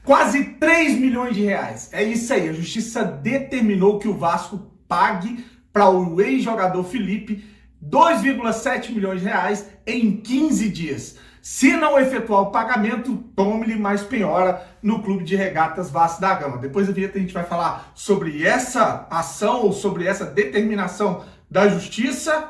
Quase 3 milhões de reais. É isso aí, a justiça determinou que o Vasco pague para o ex-jogador Felipe 2,7 milhões de reais em 15 dias. Se não efetuar o pagamento, tome-lhe mais penhora no Clube de Regatas Vasco da Gama. Depois da vinheta a gente vai falar sobre essa ação ou sobre essa determinação da justiça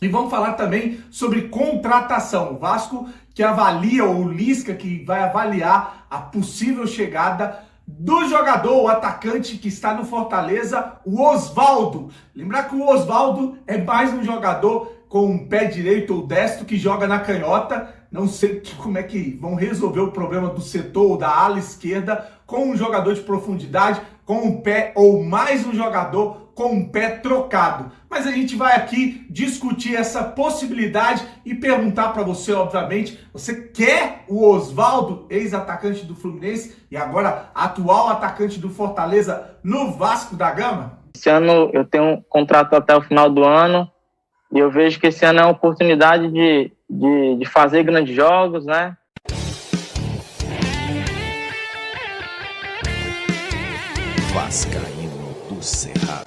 e vamos falar também sobre contratação. O Vasco que avalia, ou o Lisca que vai avaliar a possível chegada do jogador, o atacante que está no Fortaleza, o Osvaldo. Lembrar que o Osvaldo é mais um jogador com um pé direito ou destro que joga na canhota. Não sei como é que vão resolver o problema do setor ou da ala esquerda com um jogador de profundidade, com um pé ou mais um jogador com um pé trocado. Mas a gente vai aqui discutir essa possibilidade e perguntar para você, obviamente, você quer o Osvaldo, ex-atacante do Fluminense e agora atual atacante do Fortaleza no Vasco da Gama? Esse ano eu tenho um contrato até o final do ano e eu vejo que esse ano é uma oportunidade de fazer grandes jogos, né? Vascaíno do Cerrado.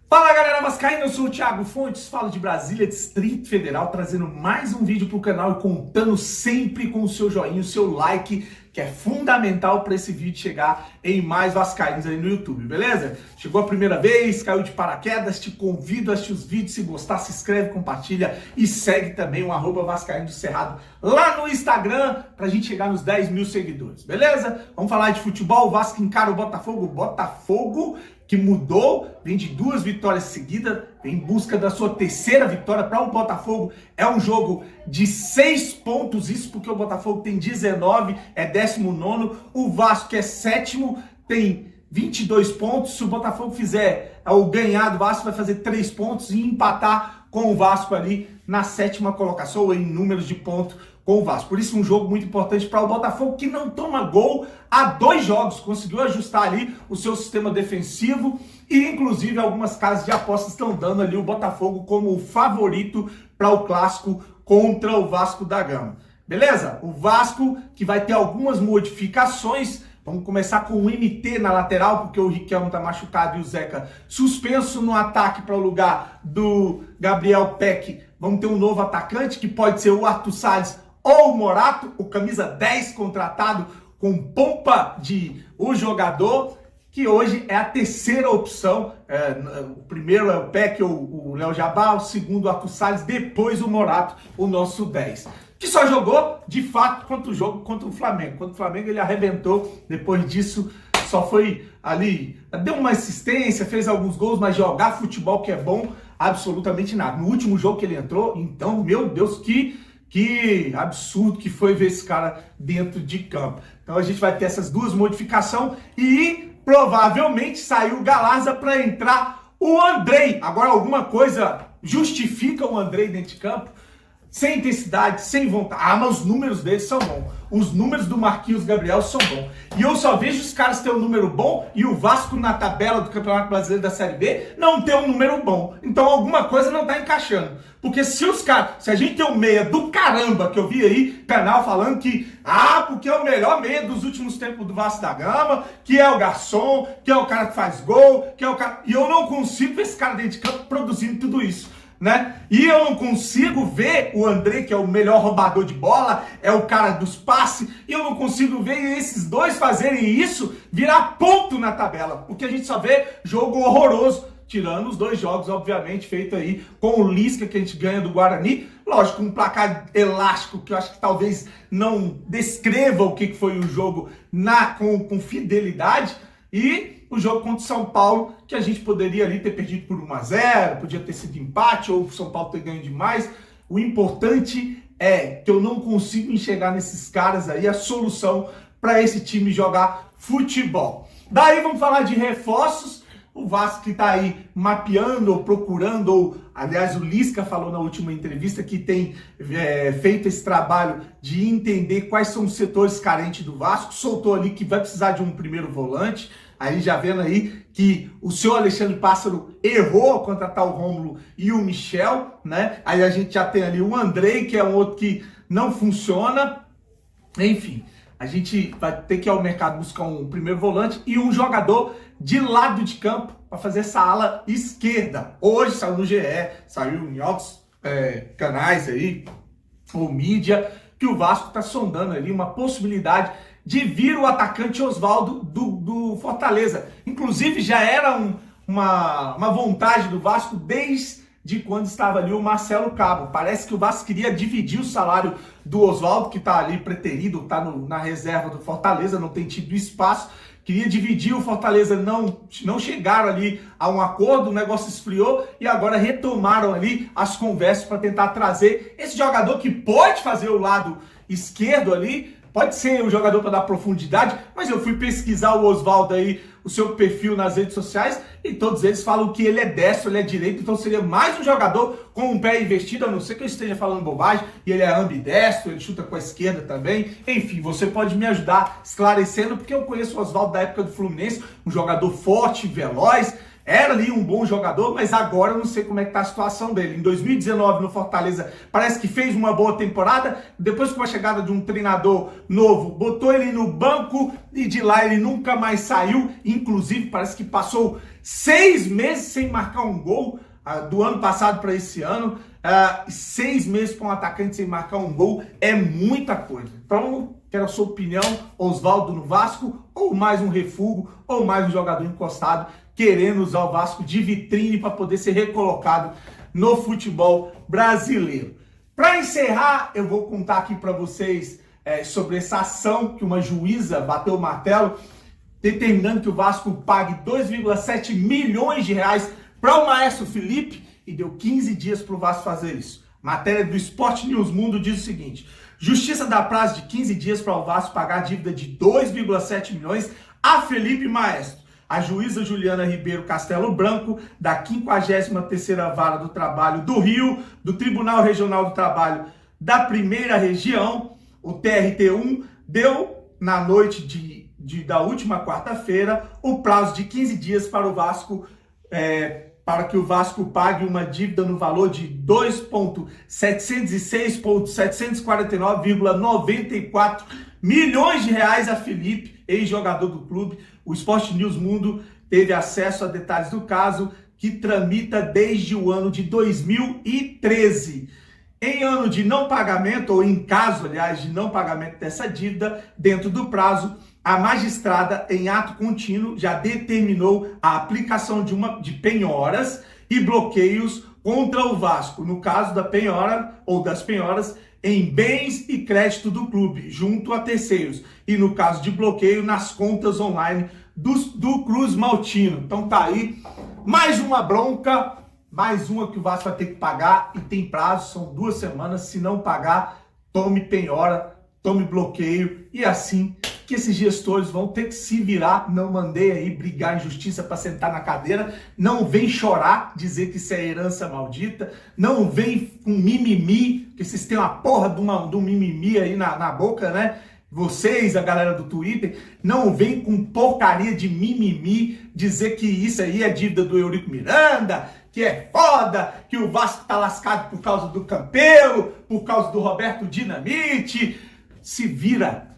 Fala galera vascaína, eu sou o Thiago Fontes, falo de Brasília, Distrito Federal, trazendo mais um vídeo pro canal e contando sempre com o seu joinha, o seu like, que é fundamental para esse vídeo chegar em mais vascaínos aí no YouTube, beleza? Chegou a primeira vez, caiu de paraquedas, te convido a assistir os vídeos, se gostar, se inscreve, compartilha e segue também o @Vascaíno do Cerrado lá no Instagram pra gente chegar nos 10 mil seguidores, beleza? Vamos falar de futebol, o Vasco encara o Botafogo que mudou, vem de 2 vitórias seguidas, vem em busca da sua 3ª vitória. Para o Botafogo é um jogo de 6 pontos, isso porque o Botafogo tem 19, é 19º, o Vasco que é 7º, tem 22 pontos. Se o Botafogo fizer o ganhar do Vasco, vai fazer 3 pontos e empatar com o Vasco ali na 7ª colocação, ou em números de pontos com o Vasco. Por isso um jogo muito importante para o Botafogo, que não toma gol há 2 jogos, conseguiu ajustar ali o seu sistema defensivo e inclusive algumas casas de apostas estão dando ali o Botafogo como o favorito para o clássico contra o Vasco da Gama. Beleza? O Vasco que vai ter algumas modificações. Vamos começar com o MT na lateral, porque o Riquelme está machucado e o Zeca suspenso no ataque para o lugar do Gabriel Peck. Vamos ter um novo atacante, que pode ser o Arthur Salles ou o Morato, o camisa 10 contratado com pompa de o jogador, que hoje é a 3ª opção. O primeiro é o Peck ou o Léo Jabá, o segundo o Arthur Salles, depois o Morato, o nosso 10. Que só jogou, de fato, contra o Flamengo. Contra o Flamengo ele arrebentou, depois disso só foi ali, deu uma assistência, fez alguns gols, mas jogar futebol que é bom, absolutamente nada. No último jogo que ele entrou, então, meu Deus, que absurdo que foi ver esse cara dentro de campo. Então a gente vai ter essas 2 modificações e provavelmente saiu o Galarza para entrar o Andrei. Agora alguma coisa justifica o Andrei dentro de campo? Sem intensidade, sem vontade. Ah, mas os números deles são bons. Os números do Marquinhos Gabriel são bons. E eu só vejo os caras ter um número bom e o Vasco na tabela do Campeonato Brasileiro da Série B não ter um número bom. Então alguma coisa não tá encaixando. Porque se a gente tem um meia do caramba, que eu vi aí, canal falando que, porque é o melhor meia dos últimos tempos do Vasco da Gama, que é o garçom, que é o cara que faz gol, que é o cara... E eu não consigo ver esse cara dentro de campo produzindo tudo isso. Né? E eu não consigo ver o André, que é o melhor roubador de bola, é o cara dos passes, e eu não consigo ver esses dois fazerem isso virar ponto na tabela, porque a gente só vê jogo horroroso, tirando os 2 jogos, obviamente, feito aí com o Lisca, que a gente ganha do Guarani, lógico, um placar elástico, que eu acho que talvez não descreva o que foi o jogo com fidelidade, e o jogo contra o São Paulo, que a gente poderia ali ter perdido por 1-0, podia ter sido empate, ou o São Paulo ter ganho demais. O importante é que eu não consigo enxergar nesses caras aí a solução para esse time jogar futebol. Daí vamos falar de reforços. O Vasco que está aí mapeando ou procurando, ou aliás o Lisca falou na última entrevista que tem feito esse trabalho de entender quais são os setores carentes do Vasco, soltou ali que vai precisar de um primeiro volante. Aí já vendo aí que o senhor Alexandre Pássaro errou ao contratar o Rômulo e o Michel, né? Aí a gente já tem ali o Andrei, que é um outro que não funciona. Enfim, a gente vai ter que ir ao mercado buscar um primeiro volante e um jogador de lado de campo para fazer essa ala esquerda. Hoje saiu no GE, saiu em outros canais aí, ou mídia, que o Vasco está sondando ali uma possibilidade de vir o atacante Osvaldo do Fortaleza. Inclusive já era uma vontade do Vasco desde quando estava ali o Marcelo Cabo. Parece que o Vasco queria dividir o salário do Osvaldo, que está ali preterido, está na reserva do Fortaleza, não tem tido espaço. Queria dividir, o Fortaleza não chegaram ali a um acordo, o negócio esfriou e agora retomaram ali as conversas para tentar trazer esse jogador que pode fazer o lado esquerdo ali, pode ser um jogador para dar profundidade, mas eu fui pesquisar o Osvaldo aí, o seu perfil nas redes sociais, e todos eles falam que ele é destro, ele é direito, então seria mais um jogador com um pé investido, a não ser que eu esteja falando bobagem, e ele é ambidestro, ele chuta com a esquerda também. Enfim, você pode me ajudar esclarecendo, porque eu conheço o Osvaldo da época do Fluminense, um jogador forte, veloz, era ali um bom jogador, mas agora eu não sei como é que tá a situação dele. Em 2019, no Fortaleza, parece que fez uma boa temporada. Depois, com a chegada de um treinador novo, botou ele no banco e de lá ele nunca mais saiu. Inclusive, parece que passou 6 meses sem marcar um gol, do ano passado para esse ano. 6 meses para um atacante sem marcar um gol é muita coisa. Então, quero a sua opinião, Osvaldo no Vasco, ou mais um refúgio, ou mais um jogador encostado, querendo usar o Vasco de vitrine para poder ser recolocado no futebol brasileiro. Para encerrar, eu vou contar aqui para vocês sobre essa ação que uma juíza bateu o martelo, determinando que o Vasco pague 2,7 milhões de reais para o Maestro Felipe, e deu 15 dias para o Vasco fazer isso. Matéria do Sport News Mundo diz o seguinte: Justiça dá prazo de 15 dias para o Vasco pagar a dívida de 2,7 milhões a Felipe Maestro. A juíza Juliana Ribeiro Castelo Branco, da 53ª Vara do Trabalho do Rio, do Tribunal Regional do Trabalho da Primeira Região, o TRT1, deu na noite da última quarta-feira o prazo de 15 dias para o Vasco, para que o Vasco pague uma dívida no valor de 2.706.749,94 milhões de reais a Felipe, ex-jogador do clube. O Sport News Mundo teve acesso a detalhes do caso, que tramita desde o ano de 2013. Em ano de não pagamento, ou em caso, aliás, de não pagamento dessa dívida, dentro do prazo, a magistrada, em ato contínuo, já determinou a aplicação de penhoras e bloqueios contra o Vasco, no caso da penhora ou das penhoras em bens e crédito do clube, junto a terceiros, e no caso de bloqueio nas contas online do Cruz Maltino. Então tá aí, mais uma bronca, mais uma que o Vasco vai ter que pagar, e tem prazo, são 2 semanas. Se não pagar, tome penhora, tome bloqueio, e assim que esses gestores vão ter que se virar. Não mandei aí brigar em justiça para sentar na cadeira, não vem chorar, dizer que isso é herança maldita, não vem com mimimi, porque vocês têm uma porra de um mimimi aí na boca, né? Vocês, a galera do Twitter, não vem com porcaria de mimimi dizer que isso aí é dívida do Eurico Miranda, que é foda, que o Vasco tá lascado por causa do Campelo, por causa do Roberto Dinamite. Se virem.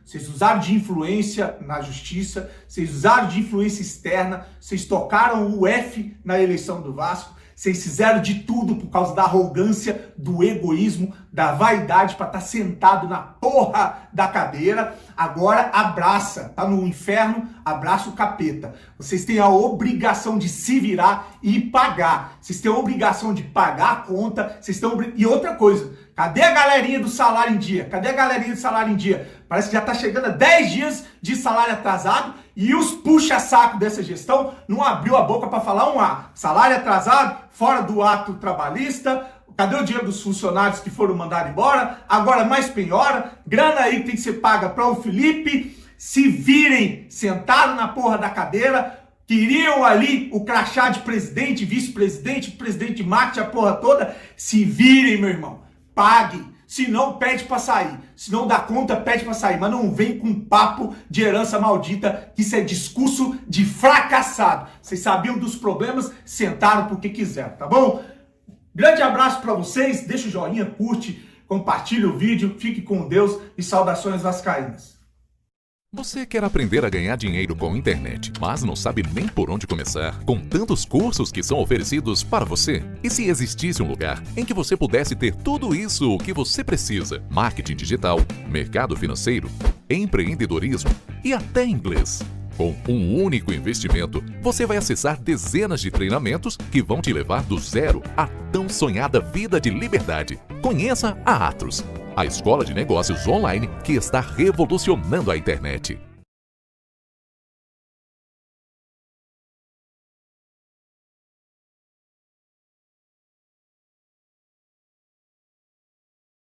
Vocês usaram de influência na justiça, vocês usaram de influência externa, vocês tocaram o F na eleição do Vasco, vocês fizeram de tudo por causa da arrogância, do egoísmo, da vaidade para estar sentado na porra da cadeira. Agora abraça, tá no inferno, abraça o capeta. Vocês têm a obrigação de se virar e pagar. Vocês têm a obrigação de pagar a conta. E outra coisa, cadê a galerinha do salário em dia? Cadê a galerinha do salário em dia? Parece que já tá chegando a 10 dias de salário atrasado, e os puxa-saco dessa gestão não abriu a boca para falar salário atrasado, fora do ato trabalhista. Cadê o dinheiro dos funcionários que foram mandados embora? Agora mais penhora, grana aí que tem que ser paga para o Felipe. Se virem, sentaram na porra da cadeira, queriam ali o crachá de presidente, vice-presidente, presidente de marketing, a porra toda. Se virem, meu irmão, pague. Se não, pede pra sair. Se não dá conta, pede pra sair. Mas não vem com papo de herança maldita, que isso é discurso de fracassado. Vocês sabiam dos problemas, sentaram porque quiseram, tá bom? Grande abraço pra vocês, deixa o joinha, curte, compartilha o vídeo, fique com Deus e saudações vascaínas. Você quer aprender a ganhar dinheiro com a internet, mas não sabe nem por onde começar, com tantos cursos que são oferecidos para você? E se existisse um lugar em que você pudesse ter tudo isso o que você precisa? Marketing digital, mercado financeiro, empreendedorismo e até inglês. Com um único investimento, você vai acessar dezenas de treinamentos que vão te levar do zero à tão sonhada vida de liberdade. Conheça a Atos, a escola de negócios online que está revolucionando a internet.